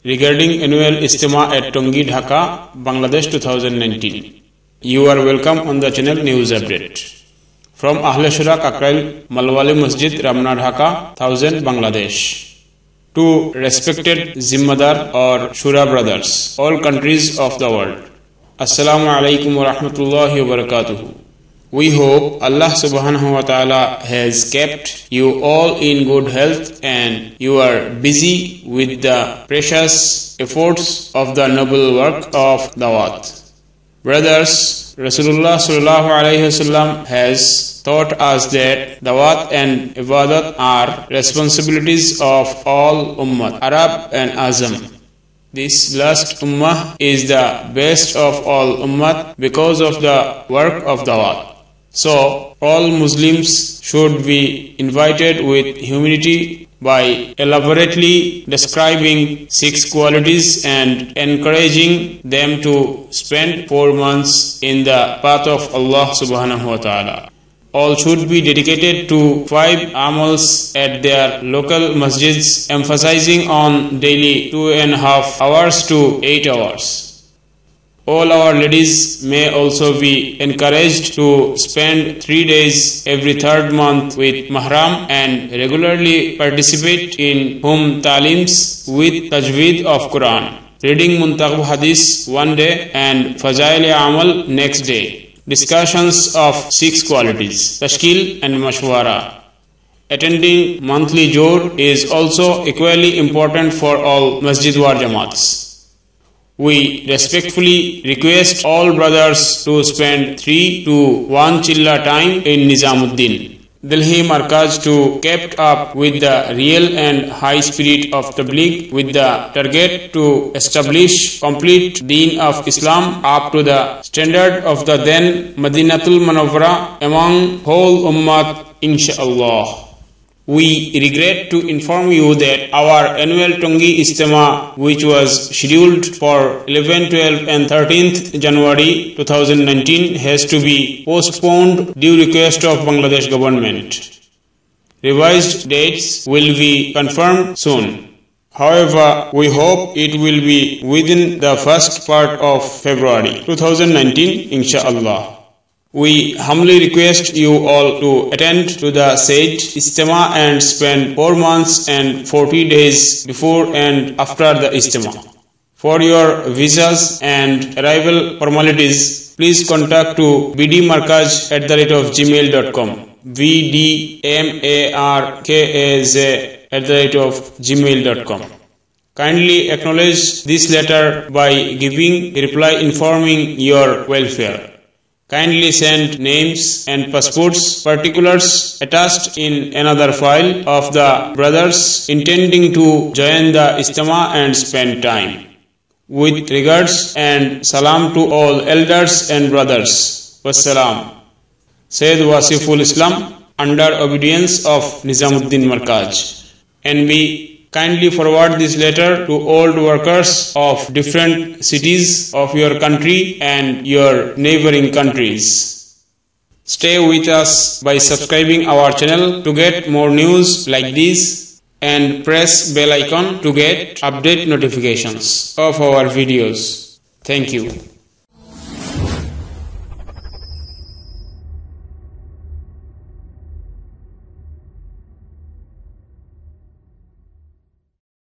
regarding annual Ijtima at Tongi, Dhaka, Bangladesh 2019. You are welcome on the channel News Update. From Ahle Shura Kakrail, Malwali Masjid, Ramna, Dhaka, 1000, Bangladesh. To respected Zimmadar or Shura brothers, all countries of the world. Assalamu alaikum wa rahmatullahi wa barakatuhu. We hope Allah subhanahu wa ta'ala has kept you all in good health and you are busy with the precious efforts of the noble work of Dawat. Brothers, Rasulullah sallallahu alayhi wasallam has taught us that Dawat and Ibadat are responsibilities of all Ummah, Arab and Azam. This last Ummah is the best of all Ummah because of the work of Dawat. So, all Muslims should be invited with humility by elaborately describing 6 qualities and encouraging them to spend 4 months in the path of Allah subhanahu wa ta'ala. All should be dedicated to 5 amals at their local masjids, emphasizing on daily 2.5 hours to 8 hours. All our ladies may also be encouraged to spend 3 days every 3rd month with Mahram and regularly participate in Talims with Tajweed of Quran, reading Muntakhab Hadith one day and Fajail Amal next day. Discussions of 6 qualities, Tashkil and Mashwara. Attending monthly Jor is also equally important for all Masjid War Jamaats. We respectfully request all brothers to spend 3 to 1 chilla time in Nizamuddin, Delhi Markaz to kept up with the real and high spirit of Tabligh with the target to establish complete Deen of Islam up to the standard of the then Madinatul Munawwara among whole Ummah, inshaAllah. We regret to inform you that our annual Tongi Ijtima, which was scheduled for 11, 12 and 13th January 2019, has to be postponed due request of Bangladesh government. Revised dates will be confirmed soon. However, we hope it will be within the first part of February 2019, inshaAllah. We humbly request you all to attend to the said Ijtima and spend 4 months and 40 days before and after the Ijtima. For your visas and arrival formalities, please contact to bdmarkaz@gmail.com, bdmarkaz@gmail.com. Kindly acknowledge this letter by giving a reply informing your welfare. Kindly send names and passports particulars attached in another file of the brothers intending to join the Ijtima and spend time. With regards and salam to all elders and brothers. Wassalam. Sayyid Wasiful Islam, under obedience of Nizamuddin Markaz. NB, kindly forward this letter to old workers of different cities of your country and your neighboring countries. Stay with us by subscribing our channel to get more news like this and press bell icon to get update notifications of our videos. Thank you.